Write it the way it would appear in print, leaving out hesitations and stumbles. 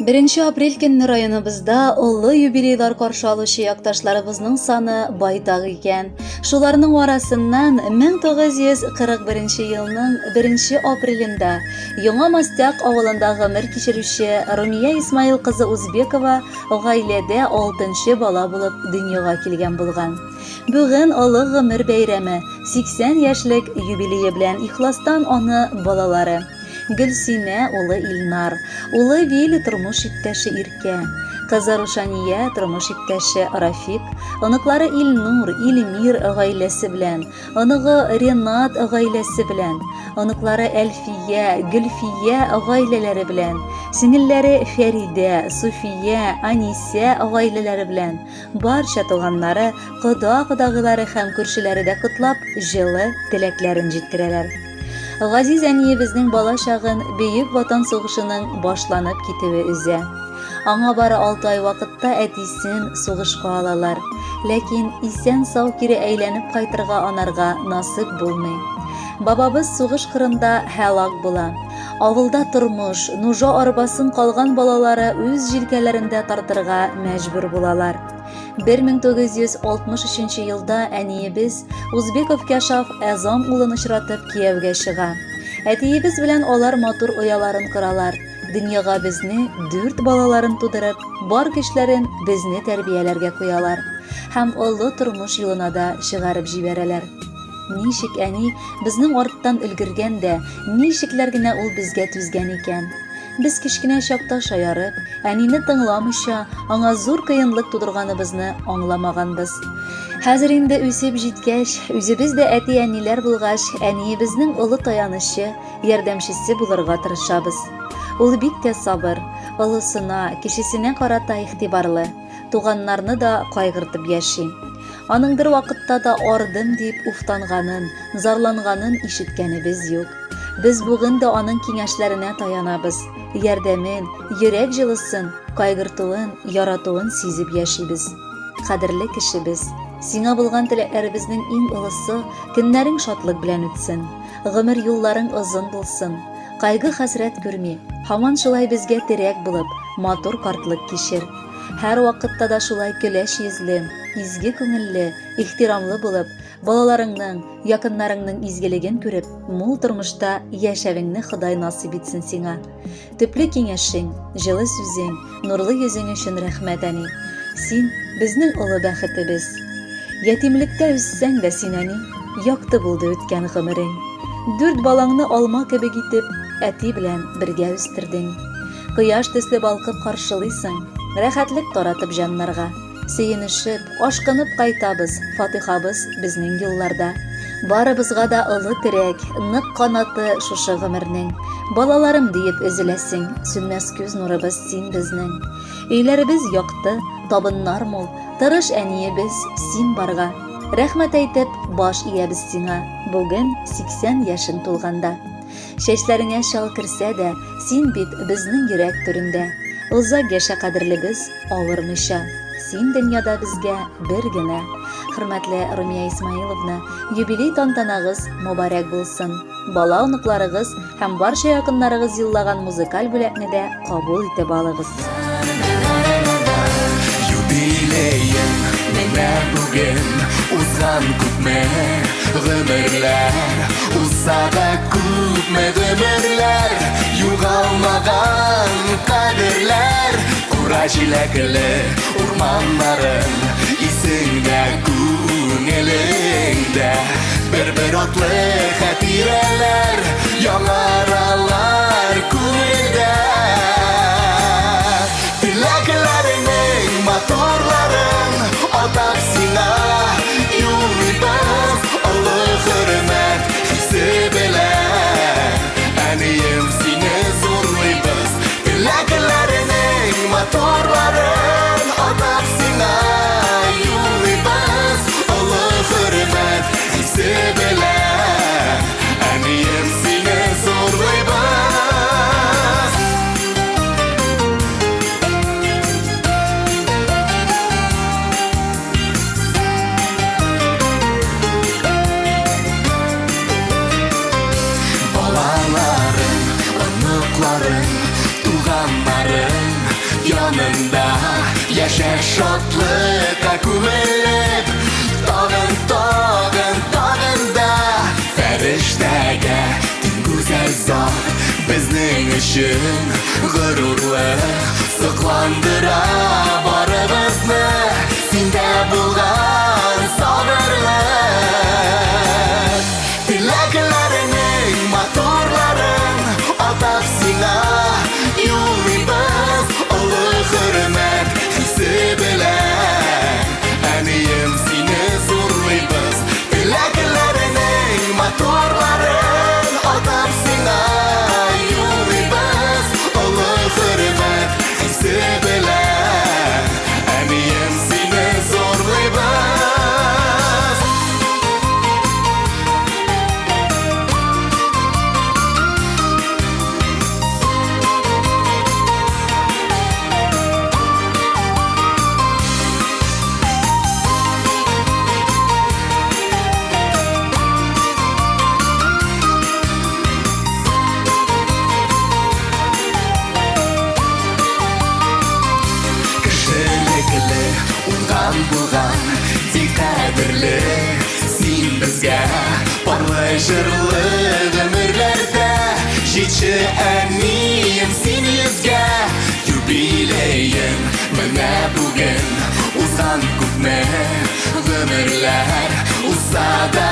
1 апрель көнне районыбызда олы юбилейлар каршы алучы якташларыбызның саны байтак икән. Шуларның арасыннан 1941 елның 1 апрелендә Яңа Мастяк авылында гомер кичерүче Румия Исмаил кызы Узбекова гаиләдә 6нчы бала булып дөньяга килгән булган. Бүген олы гомер бәйрәме 80 яшьлек юбилее белән ихластан аны балалары Гөлсимә улы Илнар, улы Вили тормыш иптәше Иркә, кызы Рушания тормыш иптәше Рафик, оныклары Илнур, Илмир гаиләсе белән, оныгы Ренат гаиләсе белән, оныклары Әлфия, Гөлфия гаиләләре белән, сеңелләре Фәридә, Суфия, Анисә гаиләләре белән, барча туганнары, кода-кодагылары һәм күршеләре дә котлап, җылы теләкләрен җиткерәләр. Газиз әниебезнең бала чагын Бөек Ватан сугышының башланып китүе үзә. Аңа бары 6 ай вакытта әтисен сугышка алалар, ләкин исән-сау кире әйләнеп кайтырга анарга насыйп булмый. Бабабыз сугыш кырында һәлак була. Авылда тормыш, нужа арбасын калган балалары үз җилкәләрендә тартырга мәҗбүр булалар. 1963 елда әниебез Узбеков Кәшаф Әзам улын очратып Киевгә чыга. Әтиебез белән алар матур ояларын коралар. Дөньяга безне 4 балаларын тудырып, бар көчләрен безне тәрбияләргә куялар һәм олы тормыш юлына да чыгарып җибәрәләр. Ничек әни безнең арттан өлгергән дә, ничекләр генә ул безгә түзгән икән. Без кичкенә чакта шаярып, әнине тыңламыйча, аңа зур кыенлык тудырганыбызны аңламаганбыз. Хәзер инде үсеп җиткәч, үзебез дә әти-әниләр булгач, әниебезнең олы таянычы, ярдәмчесе булырга тырышабыз. Ул бик тә сабыр, олысына, кешесенә карата игътибарлы, туганнарны да кайгыртып яши. Аның бер вакытта да ардым дип уфтанганын, зарланганын ишеткәнебез юк. Без бүген дә аның киңәшләренә таянабыз. Ярдәмен, йөрәк җылысын, кайгыртуын, яратуын сизеп яшибез. Кадерле кешебез, сиңа булган теләкләребезнең иң олысы көннәрең шатлык белән үтсен. Гомер юлларың озын булсын. Кайгы хәсрәт күрми, һаман шулай безгә терәк булып, матур картлык кичер. Һәр вакытта да шулай көләч йөзле, изге күңелле, ихтирамлы булып, балаларыңның, якыннарыңның изгелеген күреп, мул тормышта яшәвеңне Ходай насыйп итсен сиңа. Төпле киңәшең, җылы сүзең, нурлы йөзең өчен рәхмәт, әни. Син безнең олы бәхетебез. Ятимлектә үссәң дә син, әни, якты булды үткән гомерең. 4 балаңны алма кебек итеп, әти белән бергә үстердең. Кояш төсле балкып каршылыйсың, рәхәтлек таратып җаннарга. Сөенешеп, ашкынып кайтабыз, фатихабыз безнең юлларда. Барыбызга да олы терәк, нык канаты шушы гомернең. Балаларым диеп өзеләсең, сүнмәс күз нурыбыз син безнең. Өйләребез якты, табыннар мул, тырыш әниебез син барга. Рәхмәт әйтеп, баш иябез сиңа, бүген 80 яшың тулганда. Чәчләреңә шал керсә дә, син бит безнең йөрәк түрендә. Узак яшә кадерлебез, авырмыйча. Син дөньяда безгә бер генә. Хөрмәтле Румия Исмаиловна, юбилей тантанагыз мөбарәк булсын. Бала оныкларыгыз һәм барча якыннарыгыз юллаган музыкаль бүләкне дә кабул итеп алыгыз. Юбилеем менә бүген узган күпме гомерләр, узса да күпме гомерләр, югалмаган кадерләр. Кура җиләкле урманнарым, исеңдә күңелеңдә, бер атлы хәтирәләр, яңаралар күңелдә. Теләкләреңнең матурларын атап сиңа юлыбыз, олы хөрмәт хисе белән, әнием сине зурлыйбыз. Теләкләреңнең матурларын атап сиңа юлыбыз, олы хөрмәт хисе белән, әнием сине зурлыйбыз. янында яшәр шатлыкка күмелеп, тагын да фәрештәгә тиң гүзәл зат безнең өчен горурлы сокландыра барыбызны синдә булган сабырлык. Теләкләрнең матурларын атап сиңа юллыйбыз олы хөрмәт хисе белән. Әнием, сине зурлыйбыз. Теләкләрнең матурларын атап сиңа юллыйбыз олы хөрмәт хисе белән. Әнием, сине зурлыйбыз. Кешелекле уңган булган бик кадерле син безгә парлы җырлы гомерләрдә җитче әнием син йөзгә юбилеем менә бүген узган күпме гомерләр узса да